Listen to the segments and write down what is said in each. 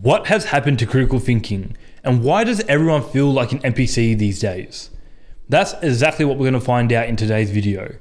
What has happened to critical thinking, and why does everyone feel like an NPC these days? That's exactly what we're going to find out in today's video.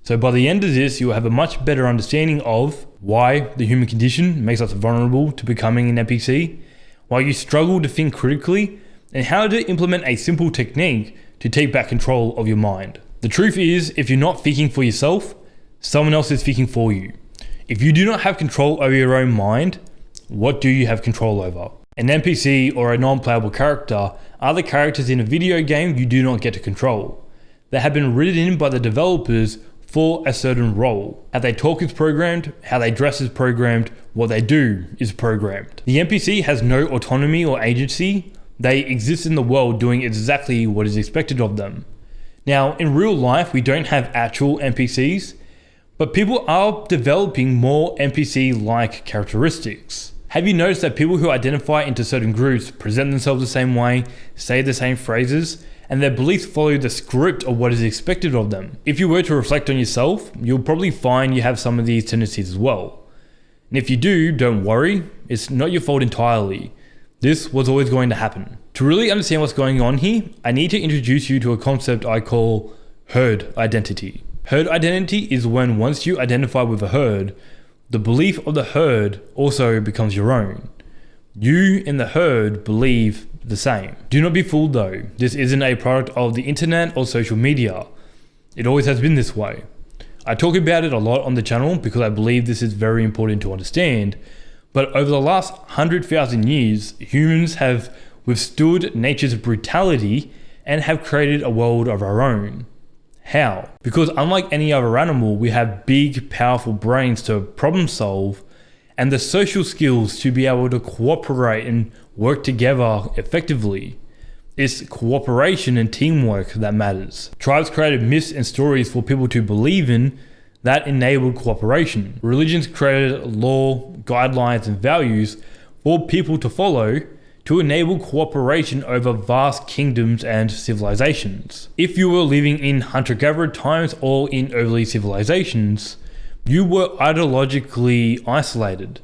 So by the end of this, you'll have a much better understanding of why the human condition makes us vulnerable to becoming an NPC, why you struggle to think critically, and how to implement a simple technique to take back control of your mind. The truth is, if you're not thinking for yourself, someone else is thinking for you. If you do not have control over your own mind, what do you have control over? An NPC or a non-playable character are the characters in a video game you do not get to control. They have been written in by the developers for a certain role. How they talk is programmed, how they dress is programmed, what they do is programmed. The NPC has no autonomy or agency. They exist in the world doing exactly what is expected of them. Now, in real life, we don't have actual NPCs, but people are developing more NPC-like characteristics. Have you noticed that people who identify into certain groups present themselves the same way, say the same phrases, and their beliefs follow the script of what is expected of them? If you were to reflect on yourself, you'll probably find you have some of these tendencies as well. And if you do, don't worry, it's not your fault entirely. This was always going to happen. To really understand what's going on here, I need to introduce you to a concept I call herd identity. Herd identity is when once you identify with a herd, the belief of the herd also becomes your own. You and the herd believe the same. Do not be fooled though, this isn't a product of the internet or social media. It always has been this way. I talk about it a lot on the channel because I believe this is very important to understand, but over the last 100,000 years, humans have withstood nature's brutality and have created a world of our own. How? Because unlike any other animal, we have big, powerful brains to problem solve and the social skills to be able to cooperate and work together effectively. It's cooperation and teamwork that matters. Tribes created myths and stories for people to believe in that enabled cooperation. Religions created law, guidelines, and values for people to follow to enable cooperation over vast kingdoms and civilizations. If you were living in hunter-gatherer times or in early civilizations, you were ideologically isolated.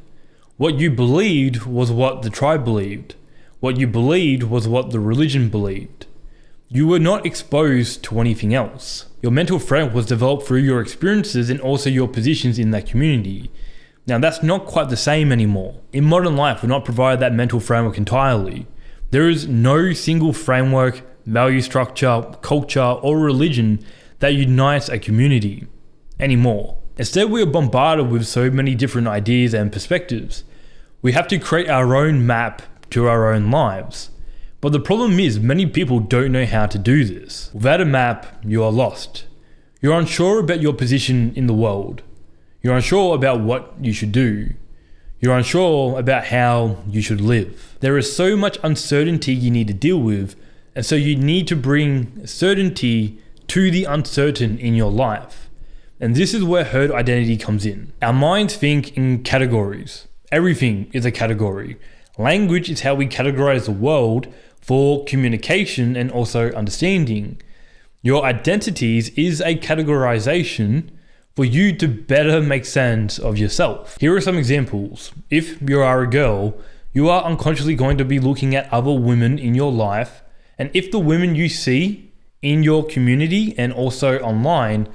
What you believed was what the tribe believed. What you believed was what the religion believed. You were not exposed to anything else. Your mental framework was developed through your experiences and also your positions in that community. Now that's not quite the same anymore. In modern life, we're not provided that mental framework entirely. There is no single framework, value structure, culture, or religion that unites a community anymore. Instead, we are bombarded with so many different ideas and perspectives. We have to create our own map to our own lives. But the problem is, many people don't know how to do this. Without a map, you are lost. You're unsure about your position in the world. You're unsure about what you should do. You're unsure about how you should live. There is so much uncertainty you need to deal with, and so you need to bring certainty to the uncertain in your life. And this is where herd identity comes in. Our minds think in categories. Everything is a category. Language is how we categorize the world for communication and also understanding. Your identities is a categorization for you to better make sense of yourself. Here are some examples. If you are a girl, you are unconsciously going to be looking at other women in your life, and if the women you see in your community and also online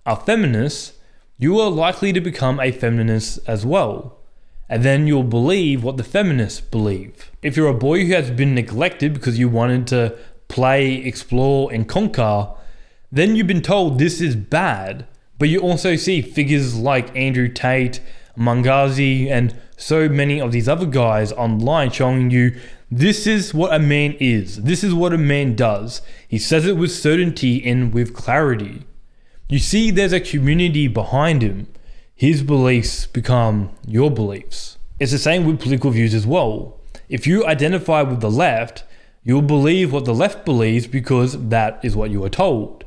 are feminists, you are likely to become a feminist as well. And then you'll believe what the feminists believe. If you're a boy who has been neglected because you wanted to play, explore, and conquer, then you've been told this is bad. But you also see figures like Andrew Tate, Mungazi, and so many of these other guys online showing you this is what a man is. This is what a man does. He says it with certainty and with clarity. You see there's a community behind him. His beliefs become your beliefs. It's the same with political views as well. If you identify with the left, you'll believe what the left believes because that is what you are told.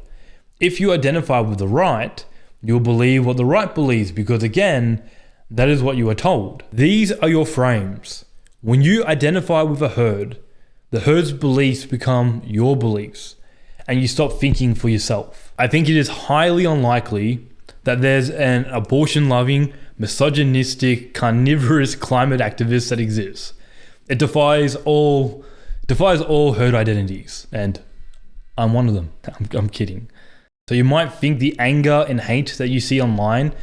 If you identify with the right, you'll believe what the right believes because again, that is what you are told. These are your frames. When you identify with a herd, the herd's beliefs become your beliefs and you stop thinking for yourself. I think it is highly unlikely that there's an abortion-loving, misogynistic, carnivorous climate activist that exists. It defies all herd identities, and I'm one of them. I'm kidding. So you might think the anger and hate that you see online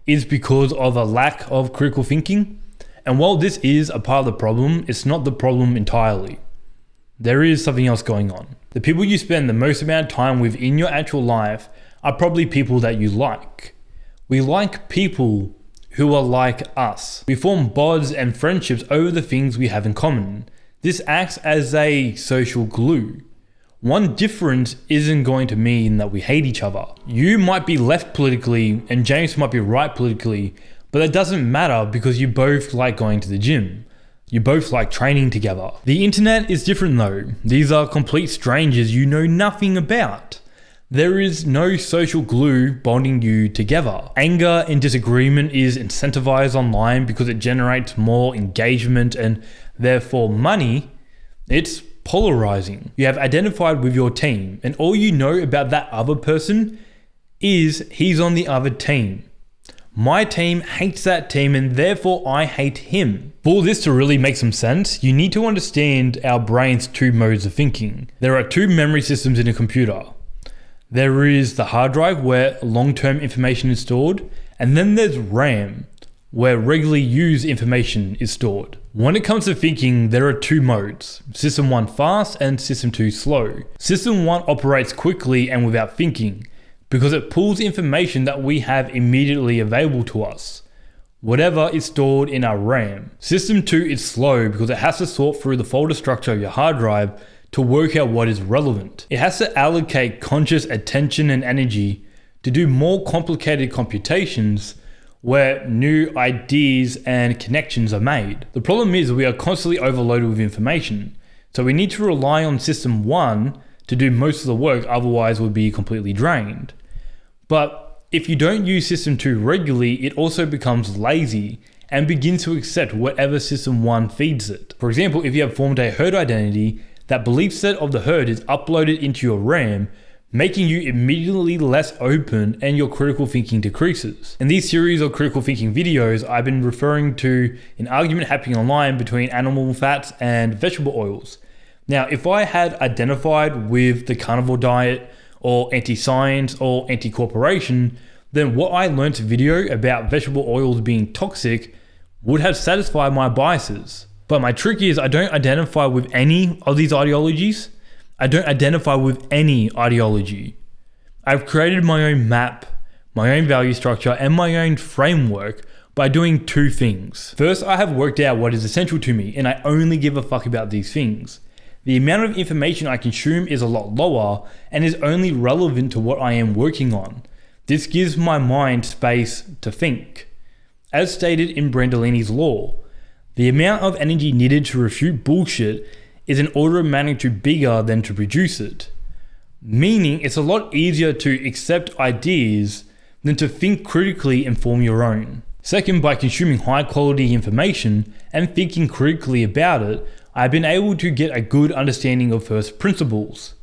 is because of a lack of critical thinking. And while this is a part of the problem, it's not the problem entirely. There is something else going on. The people you spend the most amount of time with in your actual life are probably people that you like. We like people who are like us. We form bonds and friendships over the things we have in common. This acts as a social glue. One difference isn't going to mean that we hate each other. You might be left politically and James might be right politically, but that doesn't matter because you both like going to the gym. You both like training together. The internet is different though. These are complete strangers you know nothing about. There is no social glue bonding you together. Anger and disagreement is incentivized online because it generates more engagement and therefore money. It's polarizing. You have identified with your team and all you know about that other person is he's on the other team. My team hates that team and therefore I hate him. For this to really make some sense, you need to understand our brain's two modes of thinking. There are two memory systems in a computer. There is the hard drive where long-term information is stored, and then there's RAM, where regularly used information is stored. When it comes to thinking, there are two modes, System 1 fast and System 2 slow. System 1 operates quickly and without thinking, because it pulls information that we have immediately available to us, whatever is stored in our RAM. System 2 is slow because it has to sort through the folder structure of your hard drive to work out what is relevant. It has to allocate conscious attention and energy to do more complicated computations where new ideas and connections are made. The problem is we are constantly overloaded with information, so we need to rely on System 1 to do most of the work, otherwise we'll be completely drained. But if you don't use System 2 regularly, it also becomes lazy and begins to accept whatever System 1 feeds it. For example, if you have formed a herd identity, that belief set of the herd is uploaded into your RAM, making you immediately less open and your critical thinking decreases. In these series of critical thinking videos, I've been referring to an argument happening online between animal fats and vegetable oils. Now, if I had identified with the carnivore diet or anti-science or anti-corporation, then what I learned in video about vegetable oils being toxic would have satisfied my biases. But my trick is I don't identify with any of these ideologies. I don't identify with any ideology. I've created my own map, my own value structure, and my own framework by doing two things. First, I have worked out what is essential to me, and I only give a fuck about these things. The amount of information I consume is a lot lower and is only relevant to what I am working on. This gives my mind space to think. As stated in Brandolini's law, the amount of energy needed to refute bullshit is an order of magnitude bigger than to produce it. Meaning it's a lot easier to accept ideas than to think critically and form your own. Second, by consuming high quality information and thinking critically about it, I've been able to get a good understanding of first principles.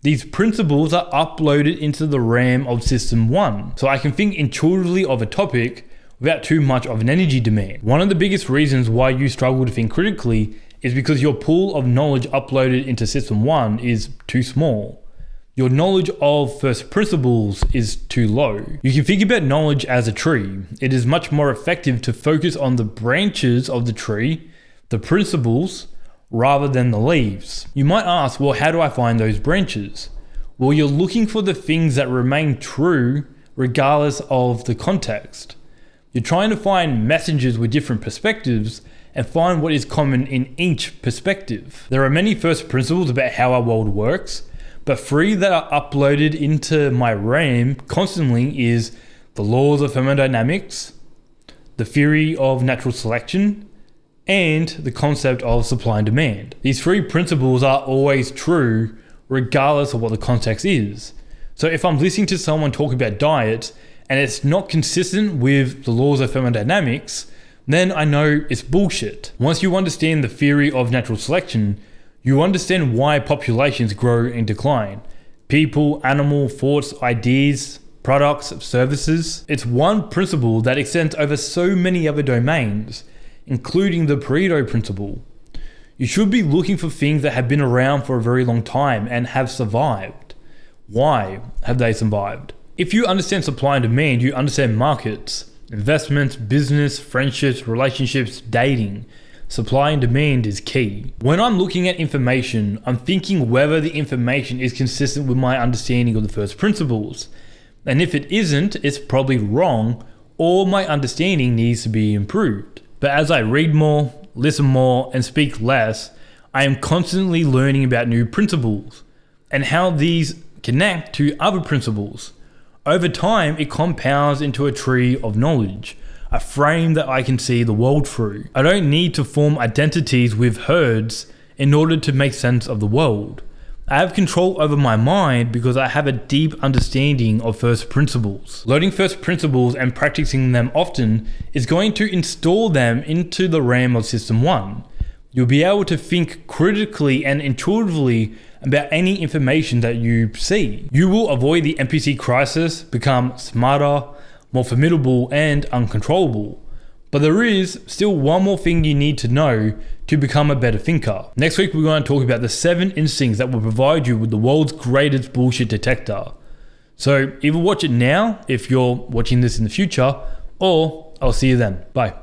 These principles are uploaded into the RAM of System 1, so I can think intuitively of a topic without too much of an energy demand. One of the biggest reasons why you struggle to think critically is because your pool of knowledge uploaded into System 1 is too small. Your knowledge of first principles is too low. You can think about knowledge as a tree. It is much more effective to focus on the branches of the tree, the principles, rather than the leaves. You might ask, well, how do I find those branches? Well, you're looking for the things that remain true regardless of the context. You're trying to find messages with different perspectives and find what is common in each perspective. There are many first principles about how our world works, but three that are uploaded into my RAM constantly is the laws of thermodynamics, the theory of natural selection, and the concept of supply and demand. These three principles are always true regardless of what the context is. So if I'm listening to someone talk about diet and it's not consistent with the laws of thermodynamics, then I know it's bullshit. Once you understand the theory of natural selection, you understand why populations grow and decline. People, animal, thoughts, ideas, products, services. It's one principle that extends over so many other domains, including the Pareto principle. You should be looking for things that have been around for a very long time and have survived. Why have they survived? If you understand supply and demand, you understand markets, investments, business, friendships, relationships, dating. Supply and demand is key. When I'm looking at information, I'm thinking whether the information is consistent with my understanding of the first principles. And if it isn't, it's probably wrong, or my understanding needs to be improved. But as I read more, listen more, and speak less, I am constantly learning about new principles and how these connect to other principles. Over time, it compounds into a tree of knowledge, a frame that I can see the world through. I don't need to form identities with herds in order to make sense of the world. I have control over my mind because I have a deep understanding of first principles. Learning first principles and practicing them often is going to install them into the RAM of System 1. You'll be able to think critically and intuitively about any information that you see. You will avoid the NPC crisis, become smarter, more formidable, and uncontrollable. But there is still one more thing you need to know to become a better thinker. Next week, we're going to talk about the 7 instincts that will provide you with the world's greatest bullshit detector. So either watch it now if you're watching this in the future, or I'll see you then. Bye.